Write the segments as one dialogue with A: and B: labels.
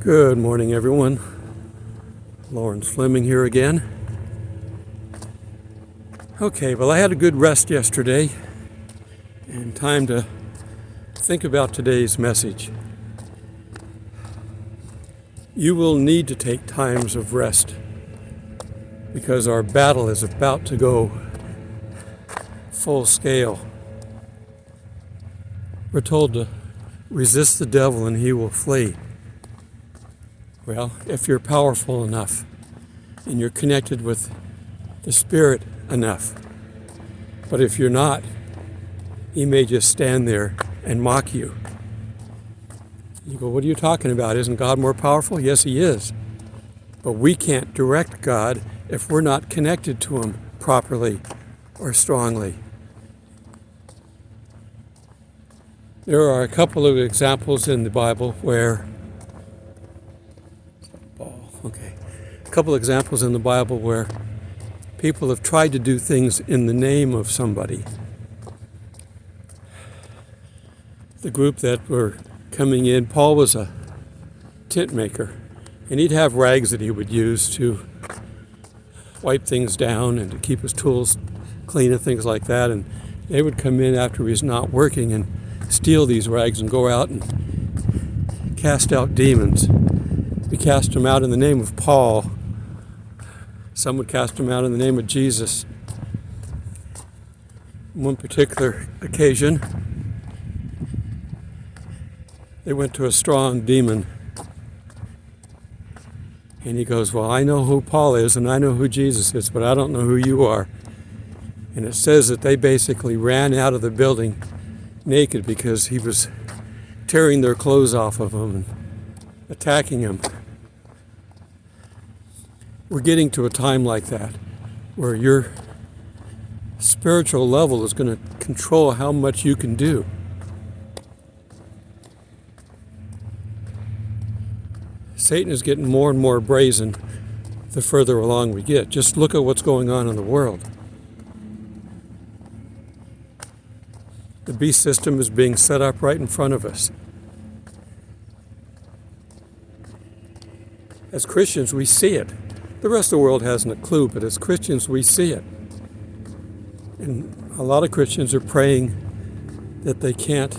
A: Good morning, everyone. Lawrence Fleming here again. Okay, well, I had a good rest yesterday and time to think about today's message. You will need to take times of rest because our battle is about to go full scale. We're told to resist the devil and he will flee. Well, if you're powerful enough and you're connected with the Spirit enough. But if you're not, he may just stand there and mock you. You go, what are you talking about? Isn't God more powerful? Yes, he is. But we can't direct God if we're not connected to him properly or strongly. There are a couple of examples in the Bible where people have tried to do things in the name of somebody. The group that were coming in, Paul was a tent maker, and he'd have rags that he would use to wipe things down and to keep his tools clean and things like that. And they would come in after he's not working and steal these rags and go out and cast out demons. We cast them out in the name of Paul. Some would cast them out in the name of Jesus. On one particular occasion, they went to a strong demon. And he goes, well, I know who Paul is and I know who Jesus is, but I don't know who you are. And it says that they basically ran out of the building naked because he was tearing their clothes off of them and attacking them. We're getting to a time like that where your spiritual level is going to control how much you can do. Satan is getting more and more brazen the further along we get. Just look at what's going on in the world. The beast system is being set up right in front of us. As Christians, we see it. The rest of the world hasn't a clue, but as Christians, we see it. And a lot of Christians are praying that they can't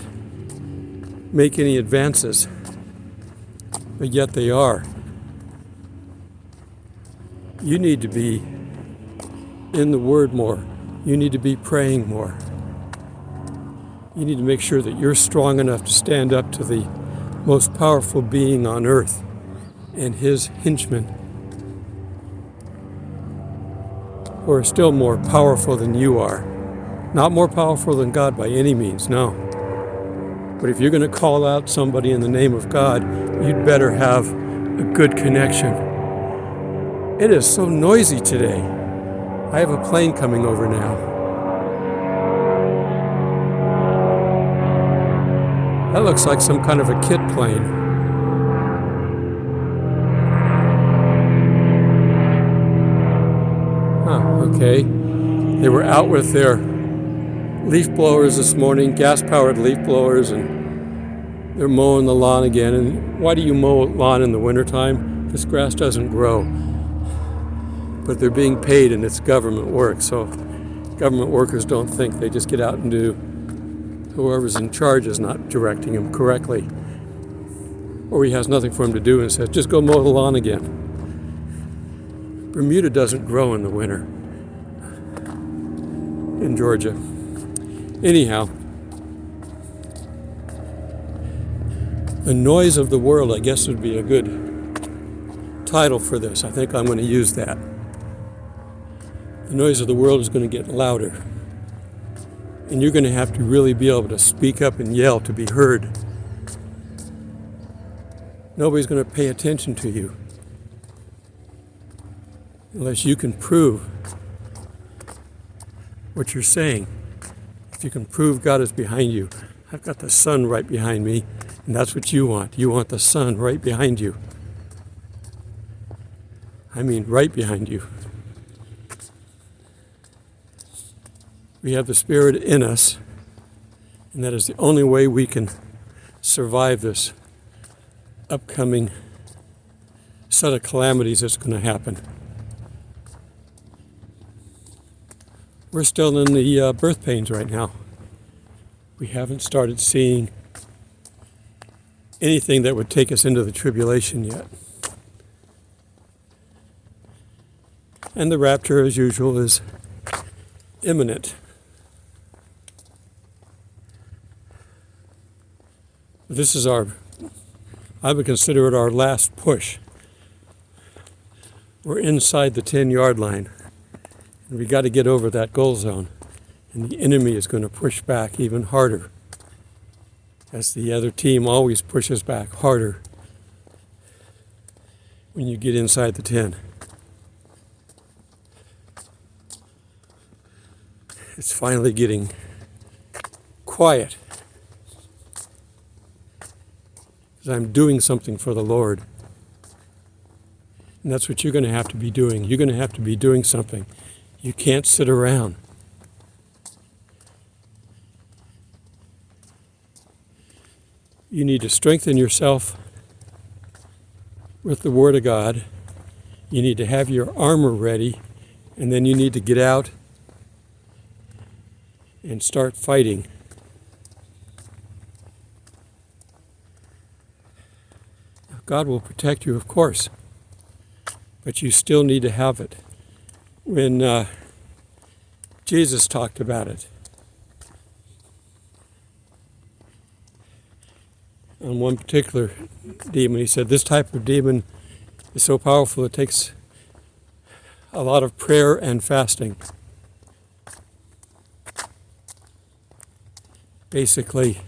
A: make any advances, but yet they are. You need to be in the Word more. You need to be praying more. You need to make sure that you're strong enough to stand up to the most powerful being on earth and his henchmen, who are still more powerful than you are. Not more powerful than God by any means, no. But if you're going to call out somebody in the name of God, you'd better have a good connection. It is so noisy today. I have a plane coming over now. That looks like some kind of a kit plane. Okay, they were out with their leaf blowers this morning, gas-powered leaf blowers, and they're mowing the lawn again. And why do you mow lawn in the wintertime? This grass doesn't grow. But they're being paid and it's government work, so government workers don't think. They just get out and do. Whoever's in charge is not directing them correctly. Or he has nothing for him to do and says, just go mow the lawn again. Bermuda doesn't grow in the winter in Georgia. Anyhow, the noise of the world, I guess, would be a good title for this. I think I'm going to use that. The noise of the world is going to get louder. And you're going to have to really be able to speak up and yell to be heard. Nobody's going to pay attention to you unless you can prove what you're saying. If you can prove God is behind you. I've got the sun right behind me, and that's what you want. You want the sun right behind you. I mean, right behind you. We have the Spirit in us, and that is the only way we can survive this upcoming set of calamities that's going to happen. We're still in the birth pains right now. We haven't started seeing anything that would take us into the tribulation yet. And the rapture, as usual, is imminent. This is I would consider it our last push. We're inside the 10-yard line. And we got to get over that goal zone. And the enemy is going to push back even harder, as the other team always pushes back harder when you get inside the 10. It's finally getting quiet, because I'm doing something for the Lord. And that's what you're going to have to be doing. You're going to have to be doing something. You can't sit around. You need to strengthen yourself with the Word of God. You need to have your armor ready, and then you need to get out and start fighting. God will protect you, of course, but you still need to have it. When Jesus talked about it, on one particular demon, he said, this type of demon is so powerful it takes a lot of prayer and fasting. Basically,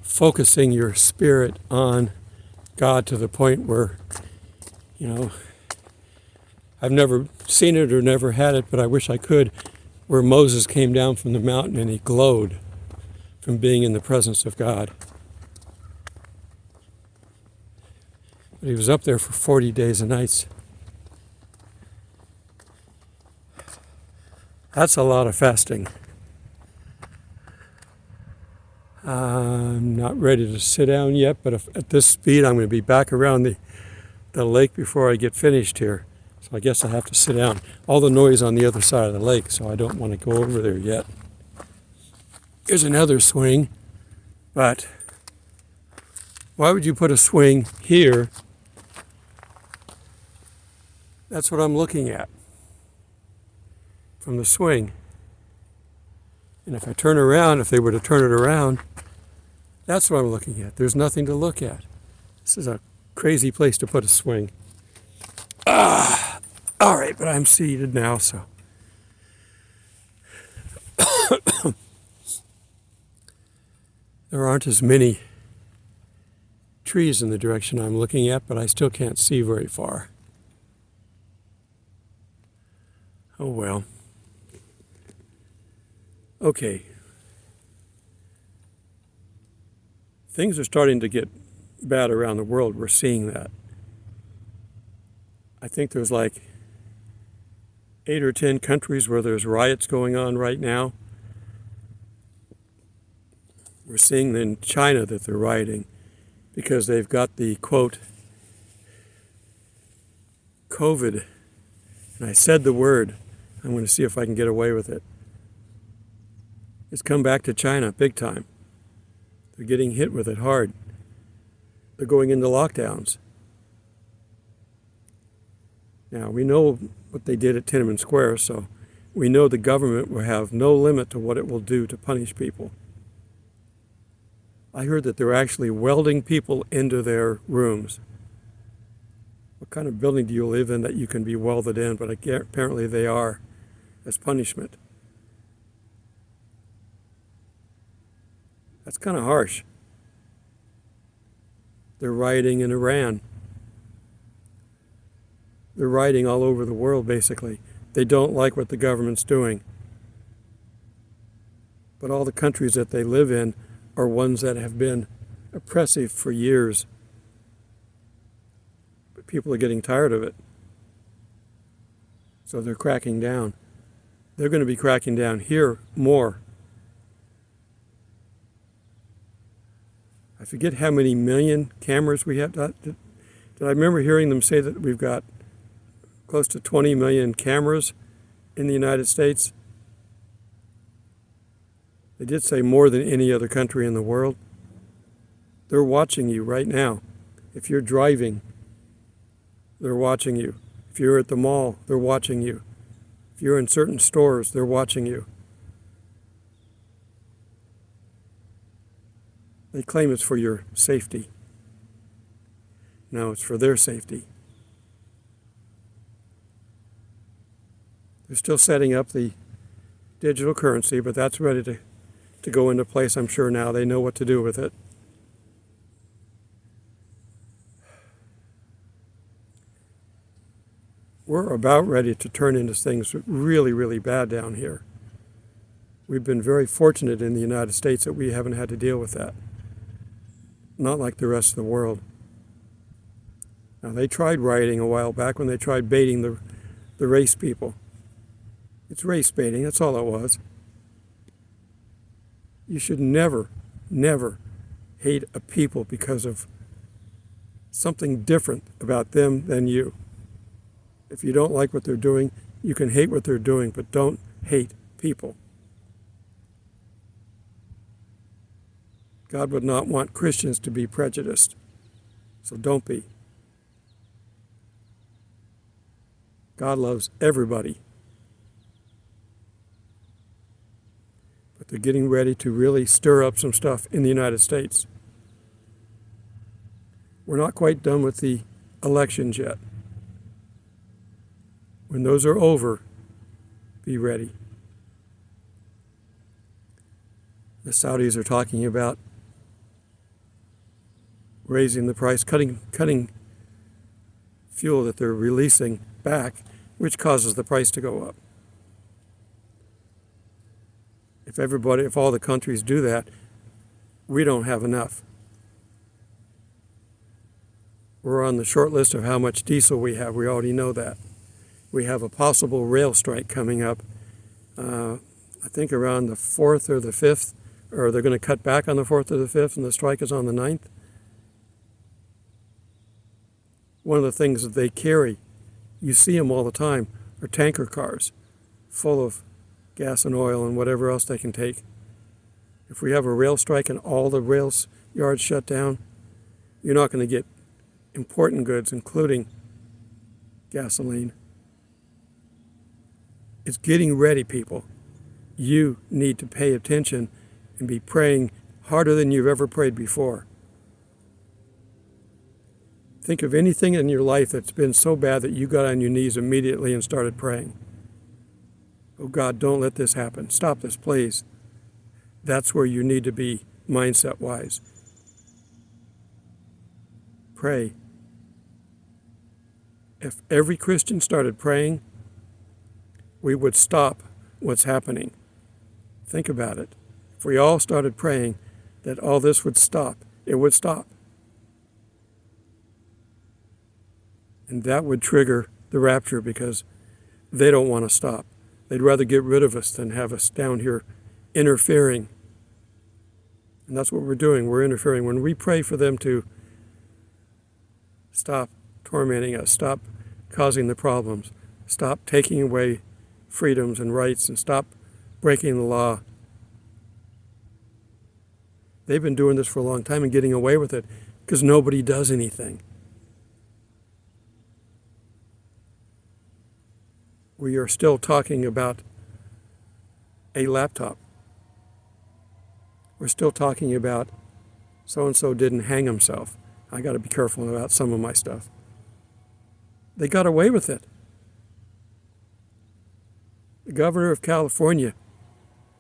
A: focusing your spirit on God to the point where, I've never seen it or never had it, but I wish I could, where Moses came down from the mountain and he glowed from being in the presence of God. But he was up there for 40 days and nights. That's a lot of fasting. I'm not ready to sit down yet, but at this speed I'm going to be back around the lake before I get finished here. So I guess I have to sit down. All the noise on the other side of the lake, so I don't want to go over there yet. Here's another swing, but why would you put a swing here? That's what I'm looking at from the swing. And if I turn around, if they were to turn it around, that's what I'm looking at. There's nothing to look at. This is a crazy place to put a swing. All right, but I'm seated now, so. There aren't as many trees in the direction I'm looking at, but I still can't see very far. Oh well. Okay. Things are starting to get bad around the world. We're seeing that. I think there's like 8 or 10 countries where there's riots going on right now. We're seeing in China that they're rioting because they've got the, quote, COVID. And I said the word. I'm going to see if I can get away with it. It's come back to China big time. They're getting hit with it hard. They're going into lockdowns. Now, we know what they did at Tiananmen Square, so we know the government will have no limit to what it will do to punish people. I heard that they're actually welding people into their rooms. What kind of building do you live in that you can be welded in? But apparently they are, as punishment. That's kind of harsh. They're rioting in Iran. They're rioting all over the world, basically. They don't like what the government's doing. But all the countries that they live in are ones that have been oppressive for years. But people are getting tired of it. So they're cracking down. They're going to be cracking down here more. I forget how many million cameras we have. I remember hearing them say that we've got close to 20 million cameras in the United States. They did say more than any other country in the world. They're watching you right now. If you're driving, they're watching you. If you're at the mall, they're watching you. If you're in certain stores, they're watching you. They claim it's for your safety. No, it's for their safety. They're still setting up the digital currency, but that's ready to go into place, I'm sure now. They know what to do with it. We're about ready to turn into things really, really bad down here. We've been very fortunate in the United States that we haven't had to deal with that. Not like the rest of the world. Now, they tried rioting a while back when they tried baiting the race people. It's race baiting, that's all it was. You should never, never hate a people because of something different about them than you. If you don't like what they're doing, you can hate what they're doing, but don't hate people. God would not want Christians to be prejudiced, so don't be. God loves everybody. But they're getting ready to really stir up some stuff in the United States. We're not quite done with the elections yet. When those are over, be ready. The Saudis are talking about raising the price, cutting fuel that they're releasing back, which causes the price to go up. If all the countries do that, we don't have enough. We're on the short list of how much diesel we have. We already know that. We have a possible rail strike coming up, I think around the 4th or the 5th, or they're going to cut back on the 4th or the 5th, and the strike is on the 9th. One of the things that they carry, you see them all the time, are tanker cars full of gas and oil and whatever else they can take. If we have a rail strike and all the rail yards shut down, you're not going to get important goods, including gasoline. It's getting ready, people. You need to pay attention and be praying harder than you've ever prayed before. Think of anything in your life that's been so bad that you got on your knees immediately and started praying. Oh God, don't let this happen. Stop this, please. That's where you need to be mindset-wise. Pray. If every Christian started praying, we would stop what's happening. Think about it. If we all started praying that all this would stop, it would stop. And that would trigger the rapture because they don't want to stop. They'd rather get rid of us than have us down here interfering. And that's what we're doing. We're interfering. When we pray for them to stop tormenting us, stop causing the problems, stop taking away freedoms and rights, and stop breaking the law. They've been doing this for a long time and getting away with it because nobody does anything. We are still talking about a laptop. We're still talking about so-and-so didn't hang himself. I got to be careful about some of my stuff. They got away with it. The governor of California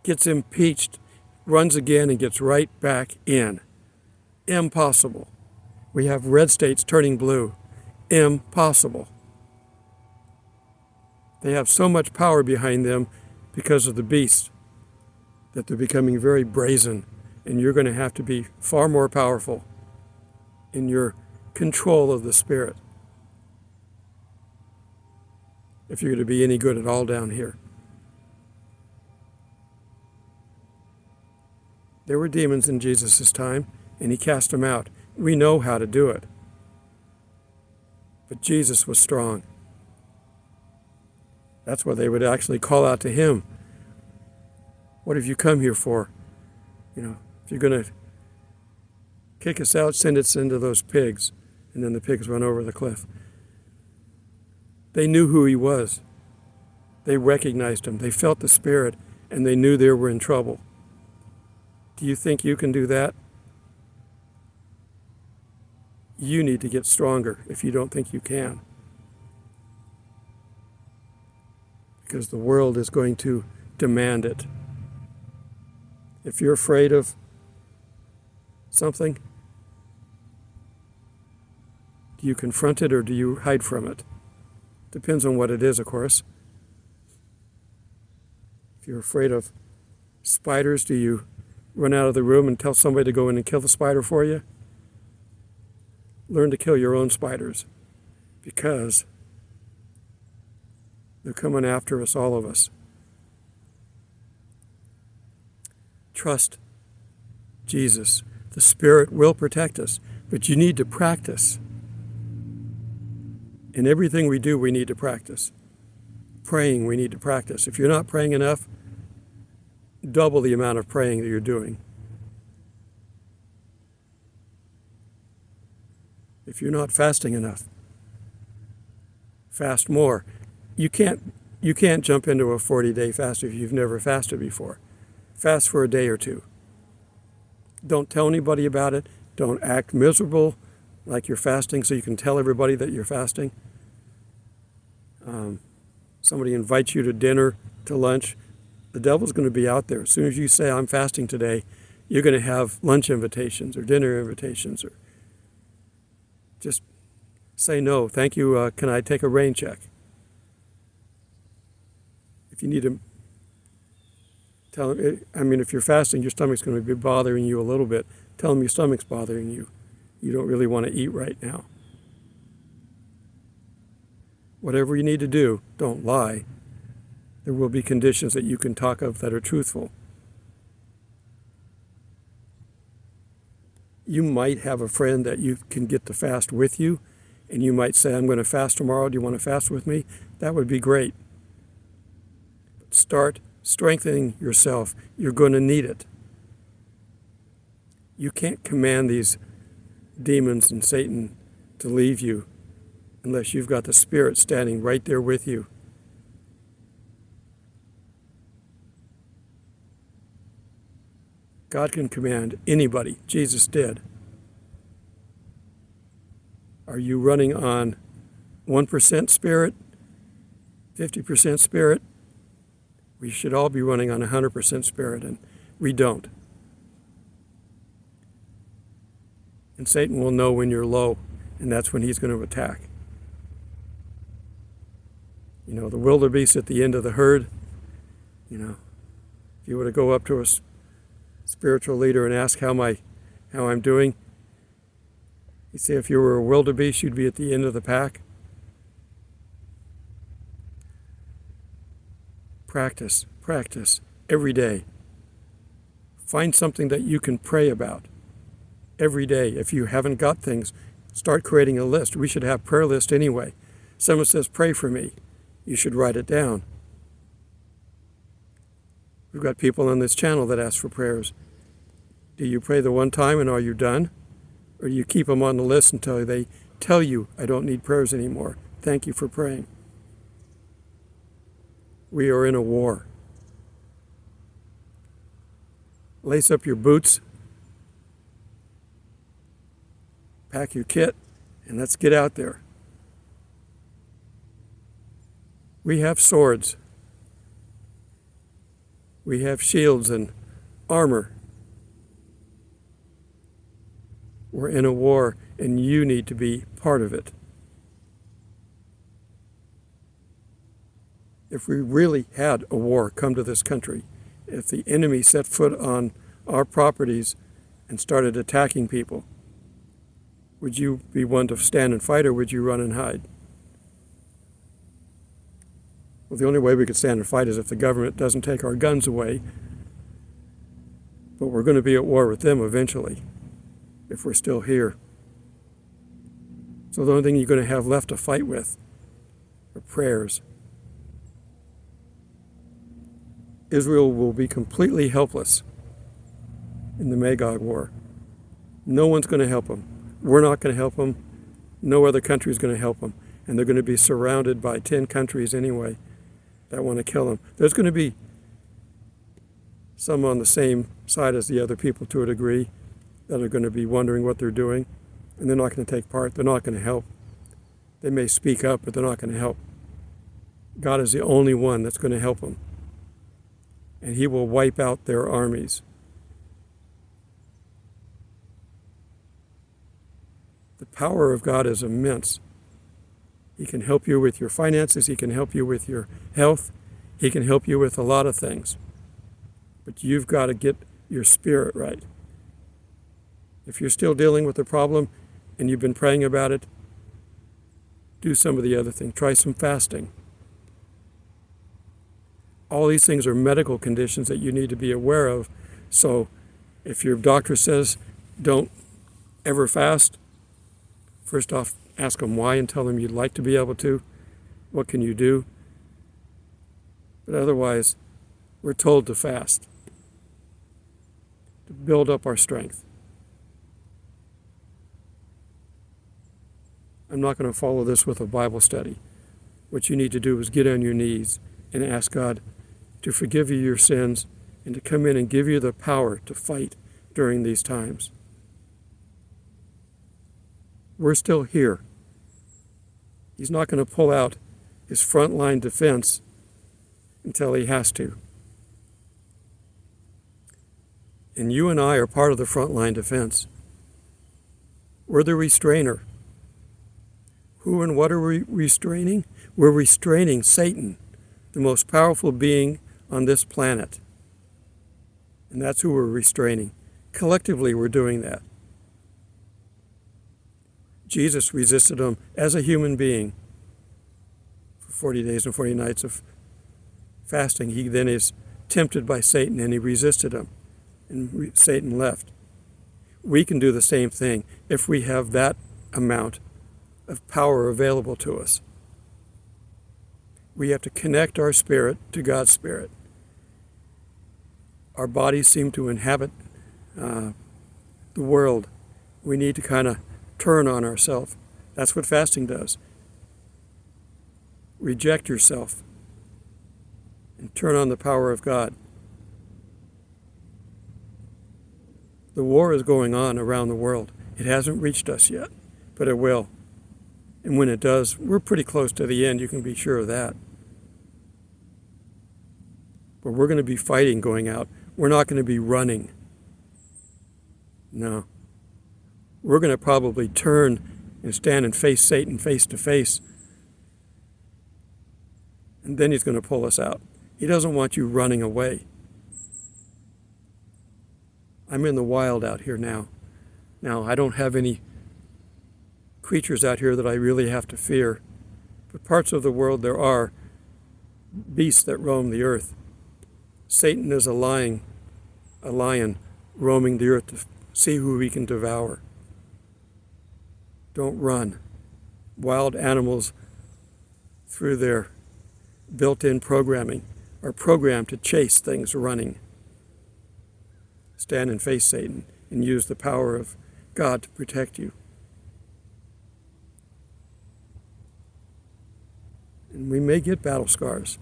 A: gets impeached, runs again, and gets right back in. Impossible. We have red states turning blue. Impossible. They have so much power behind them because of the beast that they're becoming very brazen, and you're going to have to be far more powerful in your control of the spirit if you're going to be any good at all down here. There were demons in Jesus' time, and he cast them out. We know how to do it. But Jesus was strong. That's why they would actually call out to him. What have you come here for? If you're going to kick us out, send us into those pigs. And then the pigs run over the cliff. They knew who he was. They recognized him. They felt the Spirit, and they knew they were in trouble. Do you think you can do that? You need to get stronger if you don't think you can. Because the world is going to demand it. If you're afraid of something, do you confront it or do you hide from it? Depends on what it is, of course. If you're afraid of spiders, do you run out of the room and tell somebody to go in and kill the spider for you? Learn to kill your own spiders, because they're coming after us, all of us. Trust Jesus. The Spirit will protect us, but you need to practice. In everything we do, we need to practice. Praying, we need to practice. If you're not praying enough, double the amount of praying that you're doing. If you're not fasting enough, fast more. You can't jump into a 40-day fast if you've never fasted before. Fast for a day or two. Don't tell anybody about it. Don't act miserable like you're fasting so you can tell everybody that you're fasting. Somebody invites you to dinner, to lunch. The devil's going to be out there. As soon as you say, I'm fasting today, you're going to have lunch invitations or dinner invitations. Or just say no. Thank you. Can I take a rain check? If you need to tell them, if you're fasting, your stomach's going to be bothering you a little bit. Tell them your stomach's bothering you. You don't really want to eat right now. Whatever you need to do, don't lie. There will be conditions that you can talk of that are truthful. You might have a friend that you can get to fast with you, and you might say, I'm going to fast tomorrow. Do you want to fast with me? That would be great. But start strengthening yourself. You're going to need it. You can't command these demons and Satan to leave you unless you've got the Spirit standing right there with you. God can command anybody. Jesus did. Are you running on 1% Spirit, 50% Spirit? We should all be running on 100% Spirit, and we don't. And Satan will know when you're low, and that's when he's going to attack. The wildebeest at the end of the herd, if you were to go up to a spiritual leader and ask how I'm doing, he'd say if you were a wildebeest, you'd be at the end of the pack. Practice every day. Find something that you can pray about every day. If you haven't got things, start creating a list. We should have prayer list anyway. Someone says, pray for me. You should write it down. We've got people on this channel that ask for prayers. Do you pray the one time and are you done? Or do you keep them on the list until they tell you, I don't need prayers anymore? Thank you for praying. We are in a war. Lace up your boots, pack your kit, and let's get out there. We have swords. We have shields and armor. We're in a war, and you need to be part of it. If we really had a war come to this country, if the enemy set foot on our properties and started attacking people, would you be one to stand and fight, or would you run and hide? Well, the only way we could stand and fight is if the government doesn't take our guns away. But we're going to be at war with them eventually, if we're still here. So So the only thing you're going to have left to fight with are prayers. Israel will be completely helpless in the Magog war. No one's going to help them. We're not going to help them. No other country is going to help them. And they're going to be surrounded by 10 countries anyway that want to kill them. There's going to be some on the same side as the other people to a degree that are going to be wondering what they're doing, and they're not going to take part. They're not going to help. They may speak up, but they're not going to help. God is the only one that's going to help them. And he will wipe out their armies. The power of God is immense. He can help you with your finances. He can help you with your health. He can help you with a lot of things. But you've got to get your spirit right. If you're still dealing with the problem and you've been praying about it, do some of the other things. Try some fasting. All these things are medical conditions that you need to be aware of. So if your doctor says don't ever fast, first off, ask them why and tell them you'd like to be able to. What can you do? But otherwise, we're told to fast, to build up our strength. I'm not going to follow this with a Bible study. What you need to do is get on your knees and ask God to forgive you your sins and to come in and give you the power to fight during these times. We're still here. He's not going to pull out his frontline defense until he has to. And you and I are part of the frontline defense. We're the restrainer. Who and what are we restraining? We're restraining Satan, the most powerful being on this planet. And that's who we're restraining. Collectively, we're doing that. Jesus resisted him as a human being for 40 days and 40 nights of fasting. He then is tempted by Satan and he resisted him, and Satan left. We can do the same thing if we have that amount of power available to us. We have to connect our spirit to God's spirit. Our bodies seem to inhabit the world. We need to kind of turn on ourselves. That's what fasting does. Reject yourself and turn on the power of God. The war is going on around the world. It hasn't reached us yet, but it will. And when it does, we're pretty close to the end, you can be sure of that. But we're going to be fighting going out. We're not going to be running. No. We're going to probably turn and stand and face Satan face to face. And then he's going to pull us out. He doesn't want you running away. I'm in the wild out here now. Now, I don't have any creatures out here that I really have to fear. But parts of the world there are beasts that roam the earth. Satan is a lion roaming the earth to see who he can devour. Don't run. Wild animals, through their built-in programming, are programmed to chase things running. Stand and face Satan and use the power of God to protect you. And we may get battle scars.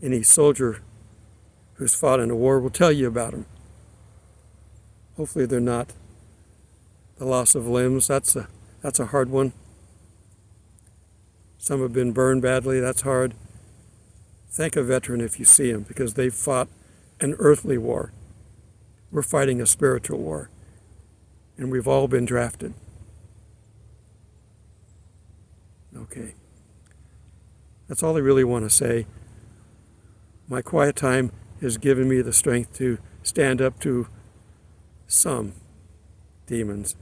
A: Any soldier who's fought in a war will tell you about them. Hopefully they're not the loss of limbs. That's a hard one. Some have been burned badly. That's hard. Thank a veteran if you see him, because they've fought an earthly war. We're fighting a spiritual war, and we've all been drafted. Okay. That's all I really want to say. My quiet time has given me the strength to stand up to some demons.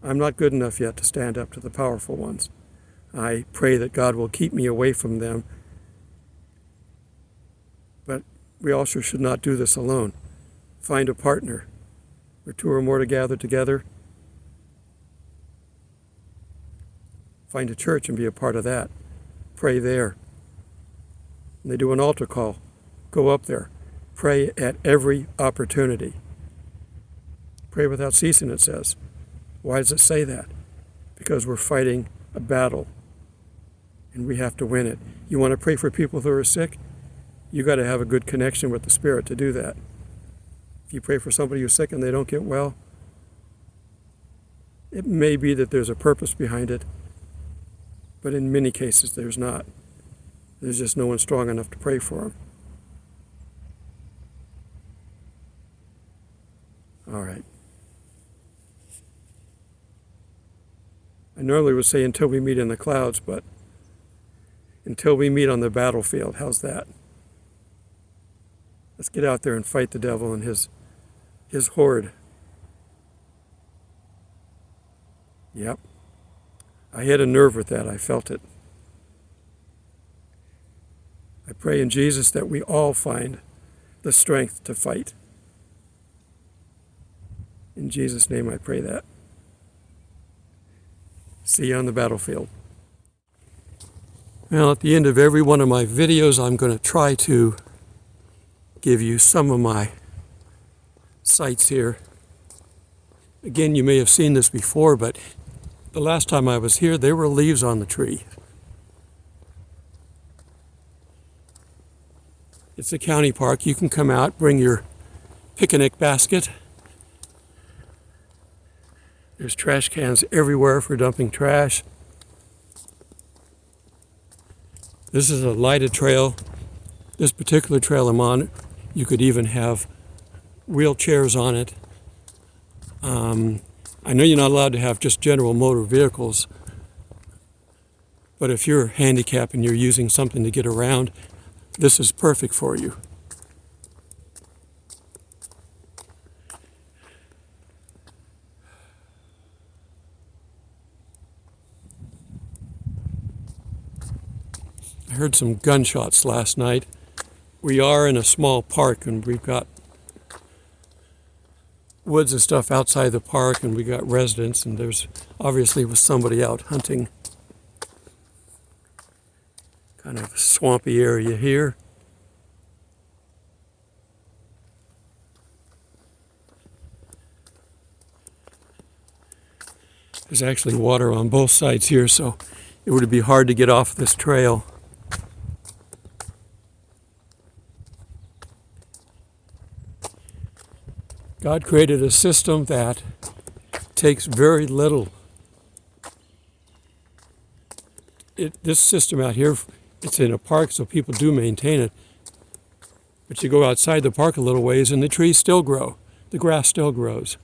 A: I'm not good enough yet to stand up to the powerful ones. I pray that God will keep me away from them. But we also should not do this alone. Find a partner. Where two or more to gather together, Find a church and be a part of that. Pray there. And they do an altar call. Go up there. Pray at every opportunity. Pray without ceasing, it says. Why does it say that? Because we're fighting a battle, and we have to win it. You want to pray for people who are sick? You got to have a good connection with the Spirit to do that. If you pray for somebody who's sick and they don't get well, it may be that there's a purpose behind it, but in many cases there's not. There's just no one strong enough to pray for them. All right. I normally would say until we meet in the clouds, but until we meet on the battlefield, how's that? Let's get out there and fight the devil and his horde. Yep. I had a nerve with that. I felt it. I pray in Jesus that we all find the strength to fight. In Jesus' name I pray that. See you on the battlefield. Well, at the end of every one of my videos, I'm going to try to give you some of my sights here. Again, you may have seen this before, but the last time I was here, there were leaves on the tree. It's a county park. You can come out, bring your picnic basket. There's trash cans everywhere for dumping trash. This is a lighted trail. This particular trail I'm on, you could even have wheelchairs on it. I know you're not allowed to have just general motor vehicles, but if you're handicapped and you're using something to get around, this is perfect for you. I heard some gunshots last night. We are in a small park and we've got woods and stuff outside the park, and we got residents, and there's obviously was somebody out hunting. Kind of a swampy area here. There's actually water on both sides here, so it would be hard to get off this trail. God created a system that takes very little. This system out here, it's in a park, so people do maintain it. But you go outside the park a little ways and the trees still grow. The grass still grows.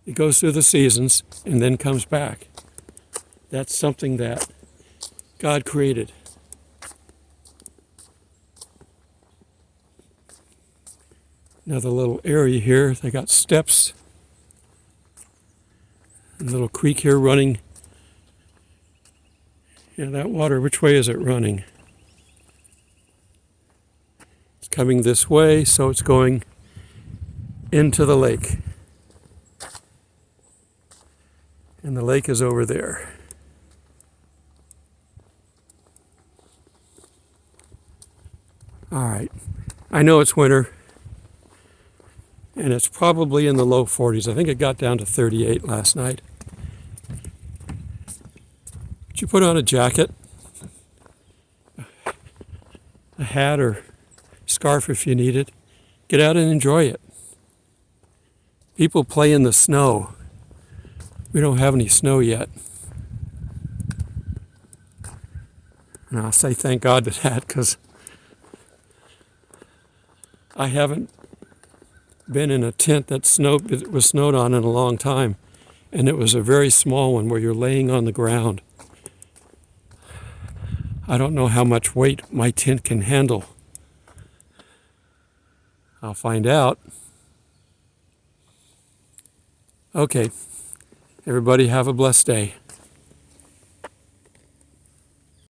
A: It goes through the seasons and then comes back. That's something that God created. Another little area here, they got steps. A little creek here running. And that water, which way is it running? It's coming this way, so it's going into the lake. And the lake is over there. All right, I know it's winter. And it's probably in the low 40s. I think it got down to 38 last night. But you put on a jacket, a hat or scarf if you need it. Get out and enjoy it. People play in the snow. We don't have any snow yet. And I'll say thank God to that, because I haven't been in a tent that was snowed on in a long time, and it was a very small one where you're laying on the ground. I don't know how much weight my tent can handle. I'll find out. Okay, everybody have a blessed day.